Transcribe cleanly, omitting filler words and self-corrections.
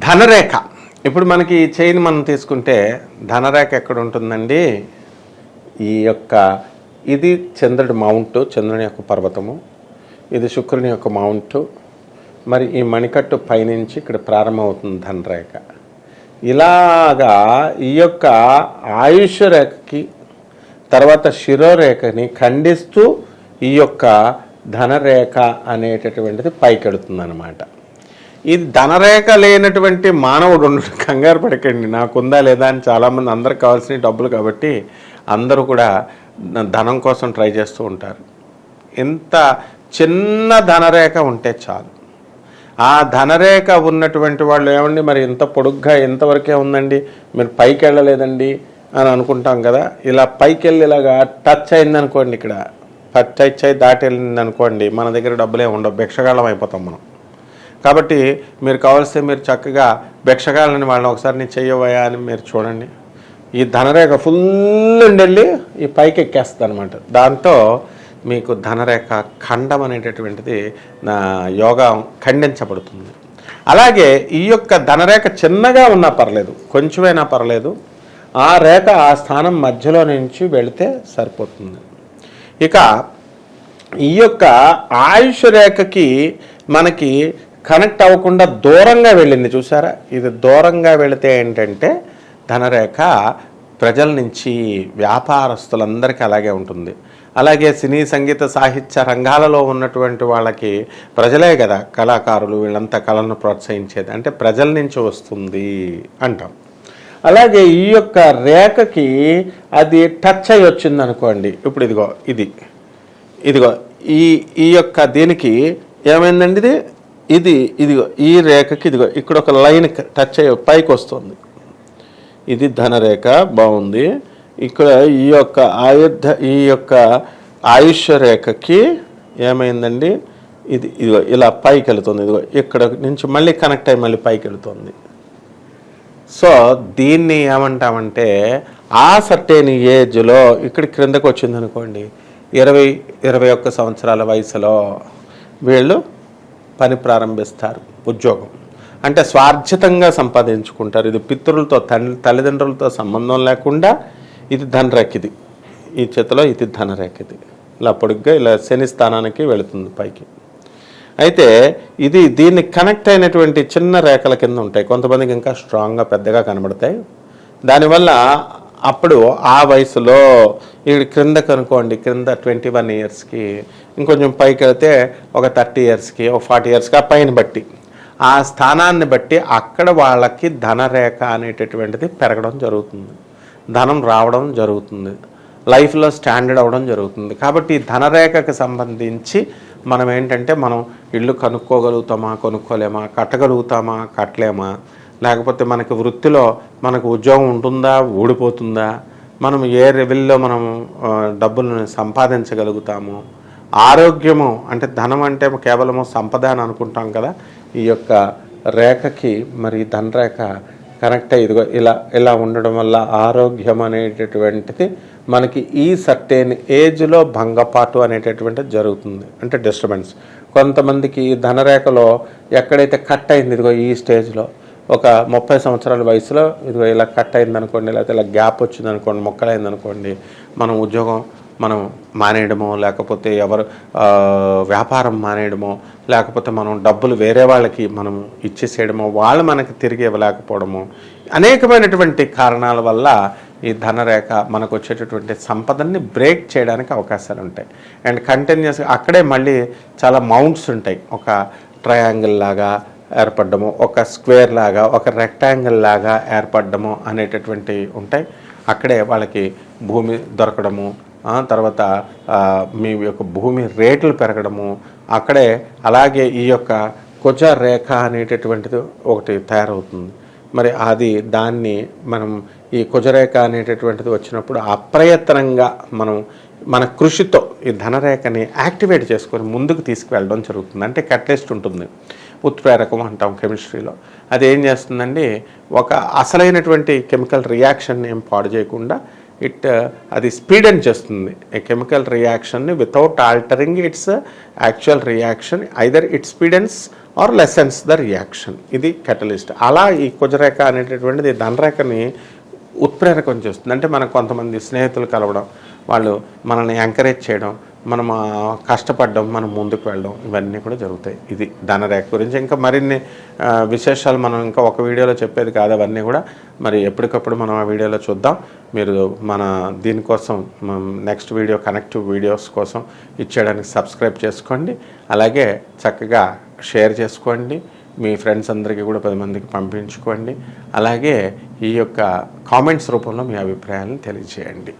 ధనరేఖ. ఇప్పుడు మనకి ఈ చైన్ మనం తీసుకుంటే ధనరేఖ ఎక్కడ ఉంటుందండి? ఈ యొక్క ఇది చంద్రుడి మౌంట్, చంద్రుని యొక్క పర్వతము, ఇది శుక్రుని యొక్క మౌంట్. మరి ఈ మణికట్టు పైనుంచి ఇక్కడ ప్రారంభమవుతుంది ధనరేఖ. ఇలాగా ఈ యొక్క ఆయుష్ రేఖకి తర్వాత శిరోరేఖని ఖండిస్తూ ఈ యొక్క ధనరేఖ అనేటటువంటిది పైకెడుతుంది అన్నమాట. ఇది ధనరేఖ లేనటువంటి మానవుడు కంగారు పడకండి, నాకుందా లేదా అని. చాలామంది అందరికి కావాల్సిన డబ్బులు కాబట్టి అందరూ కూడా ధనం కోసం ట్రై చేస్తూ ఉంటారు. ఇంత చిన్న ధనరేఖ ఉంటే చాలు. ఆ ధనరేఖ ఉన్నటువంటి వాళ్ళు ఏమండి మరి ఇంత పొడుగ్గా ఎంతవరకే ఉందండి, మీరు పైకి వెళ్ళలేదండి అని అనుకుంటాం కదా. ఇలా పైకి వెళ్ళి ఇలాగా టచ్ అయిందనుకోండి, ఇక్కడ టచ్ అయి దాటి వెళ్ళింది అనుకోండి, మన దగ్గర డబ్బులే ఉండవు, భిక్షగాళ్ళం అయిపోతాం మనం. కాబట్టి మీరు కావాల్సి మీరు చక్కగా భిక్షగాళ్ళని వాళ్ళని ఒకసారి నేను చెయ్యవయా అని మీరు చూడండి. ఈ ధనరేఖ ఫుల్ వెళ్ళి ఈ పైకి ఎక్కేస్తుంది అనమాట. దాంతో మీకు ధనరేఖ ఖండం అనేటటువంటిది యోగా ఖండించబడుతుంది. అలాగే ఈ యొక్క ధనరేఖ చిన్నగా ఉన్నా పర్లేదు, కొంచెమైనా పర్లేదు, ఆ రేఖ ఆ స్థానం మధ్యలో నుంచి వెళితే సరిపోతుంది. ఇక ఈ యొక్క ఆయుష్ రేఖకి మనకి కనెక్ట్ అవ్వకుండా దూరంగా వెళ్ళింది చూసారా. ఇది దూరంగా వెళితే ఏంటంటే ధనరేఖ ప్రజల నుంచి వ్యాపారస్తులందరికీ అలాగే ఉంటుంది. అలాగే సినీ సంగీత సాహిత్య రంగాలలో ఉన్నటువంటి వాళ్ళకి ప్రజలే కదా కళాకారులు, వీళ్ళంతా కళను ప్రోత్సహించేది, అంటే ప్రజల నుంచి వస్తుంది అంటాం. అలాగే ఈ యొక్క రేఖకి అది టచ్ అయ్యి వచ్చింది అనుకోండి. ఇప్పుడు ఇదిగో ఈ యొక్క దీనికి ఏమైందండి, ఇదిగో ఈ రేఖకి ఇక్కడ ఒక లైన్ టచ్ అయ్యి పైకి వస్తుంది. ఇది ధనరేఖ బాగుంది. ఇక్కడ ఈ యొక్క ఆయుష్ రేఖకి ఏమైందండి, ఇదిగో ఇలా పైకి వెళుతుంది. ఇదిగో ఇక్కడ నుంచి మళ్ళీ కనెక్ట్ అయ్యి మళ్ళీ పైకి వెళుతుంది. సో దీన్ని ఏమంటామంటే ఆ సర్టెన్ ఏజ్లో ఇక్కడ క్రిందకు వచ్చింది అనుకోండి, 20-21 సంవత్సరాల వయసులో వీళ్ళు పని ప్రారంభిస్తారు, ఉద్యోగం. అంటే స్వార్జితంగా సంపాదించుకుంటారు. ఇది పితృలతో తల్లిదండ్రులతో సంబంధం లేకుండా ఇది ధనరేఖ. ఈ చేతిలో ఇది ధనరేఖ. ఇలా పొడుగ్గా ఇలా శని స్థానానికి వెళుతుంది పైకి. అయితే దీన్ని కనెక్ట్ అయినటువంటి చిన్న రేఖల కింద ఉంటాయి. కొంతమందికి ఇంకా స్ట్రాంగ్గా పెద్దగా కనబడతాయి. దానివల్ల అప్పుడు ఆ వయసులో ఇక్కడ క్రిందకు అనుకోండి, క్రింద 21 ఇయర్స్కి, ఇంకొంచెం పైకి వెళ్తే ఒక 30 ఇయర్స్కి, ఒక 40 ఇయర్స్కి, ఆ పైన బట్టి ఆ స్థానాన్ని బట్టి అక్కడ వాళ్ళకి ధనరేఖ అనేటటువంటిది పెరగడం జరుగుతుంది, ధనం రావడం జరుగుతుంది, లైఫ్లో స్టాండర్డ్ అవ్వడం జరుగుతుంది. కాబట్టి ధనరేఖకి సంబంధించి మనం ఏంటంటే మనం ఇల్లు కొనుక్కోగలుగుతామా, కొనుక్కోలేమా, కట్టగలుగుతామా, కట్టలేమా, లేకపోతే మనకి వృత్తిలో మనకు ఉద్యోగం ఉంటుందా, ఊడిపోతుందా, మనం ఏ లెవెల్లో మనం డబ్బులను సంపాదించగలుగుతాము, ఆరోగ్యము అంటే ధనం అంటే కేవలము సంపద అని అనుకుంటాం కదా. ఈ యొక్క రేఖకి మరి ధనరేఖ కనెక్ట్ అయ్యి ఇలా ఉండడం వల్ల ఆరోగ్యం అనేటటువంటిది మనకి ఈ సర్టెన్ ఏజ్లో భంగపాటు అనేటటువంటిది జరుగుతుంది, అంటే డిస్టర్బెన్స్. కొంతమందికి ధనరేఖలో ఎక్కడైతే కట్ అయింది, ఈ స్టేజ్లో ఒక 30 సంవత్సరాల వయసులో ఇలా కట్ అయింది అనుకోండి, లేకపోతే ఇలా గ్యాప్ వచ్చింది అనుకోండి, మొక్కలైంది అనుకోండి, మనం ఉద్యోగం మనం మానేయడమో, లేకపోతే వ్యాపారం మానేయడమో, లేకపోతే మనం డబ్బులు వేరే వాళ్ళకి మనం ఇచ్చేసేయడమో, వాళ్ళు మనకి తిరిగి ఇవ్వలేకపోవడమో, అనేకమైనటువంటి కారణాల వల్ల ఈ ధనరేఖ మనకు వచ్చేటటువంటి సంపదన్ని బ్రేక్ చేయడానికి అవకాశాలు ఉంటాయి. అండ్ కంటిన్యూస్గా అక్కడే మళ్ళీ చాలా మౌంట్స్ ఉంటాయి. ఒక ట్రయాంగిల్ లాగా ఏర్పడము, ఒక స్క్వేర్ లాగా, ఒక రెక్టాంగిల్ లాగా ఏర్పడము అనేటటువంటివి ఉంటాయి. అక్కడే వాళ్ళకి భూమి దొరకడము, తర్వాత మీ యొక్క భూమి రేట్లు పెరగడము, అక్కడే అలాగే ఈ యొక్క కుజ రేఖ అనేటటువంటిది ఒకటి తయారవుతుంది. మరి దాన్ని మనం ఈ కుజరేఖ అనేటటువంటిది వచ్చినప్పుడు అప్రయత్నంగా మన కృషితో ఈ ధనరేఖని యాక్టివేట్ చేసుకొని ముందుకు తీసుకువెళ్ళడం జరుగుతుంది. అంటే కట్లిస్ట్ ఉంటుంది, ఉత్ప్రేరకం అంటాం కెమిస్ట్రీలో. అది ఏం చేస్తుందండి, ఒక అసలైనటువంటి కెమికల్ రియాక్షన్ ఏం పాడు చేయకుండా అది స్పీడెన్ చేస్తుంది ఈ కెమికల్ రియాక్షన్ని without altering its actual reaction, either it speedens or lessens the reaction. ఇది కెటలిస్ట్. అలా ఈ కుజరేఖ అనేటటువంటిది ధనరేఖని ఉత్ప్రేరకం చేస్తుంది. అంటే మనకు కొంతమంది స్నేహితులు కలవడం, వాళ్ళు మనల్ని ఎంకరేజ్ చేయడం, మనం కష్టపడడం, మనం ముందుకు వెళ్ళడం, ఇవన్నీ కూడా జరుగుతాయి. ఇది ధనరేఖ గురించి. ఇంకా మరిన్ని విశేషాలు మనం ఇంకా ఒక వీడియోలో చెప్పేది కాదు, అవన్నీ కూడా మరి ఎప్పటికప్పుడు మనం ఆ వీడియోలో చూద్దాం. మీరు మన దీనికోసం నెక్స్ట్ వీడియో కనెక్టివ్ వీడియోస్ కోసం ఇచ్చేయడానికి సబ్స్క్రైబ్ చేసుకోండి. అలాగే చక్కగా షేర్ చేసుకోండి, మీ ఫ్రెండ్స్ అందరికీ కూడా 10 మందికి పంపించుకోండి. అలాగే ఈ యొక్క కామెంట్స్ రూపంలో మీ అభిప్రాయాలను తెలియజేయండి.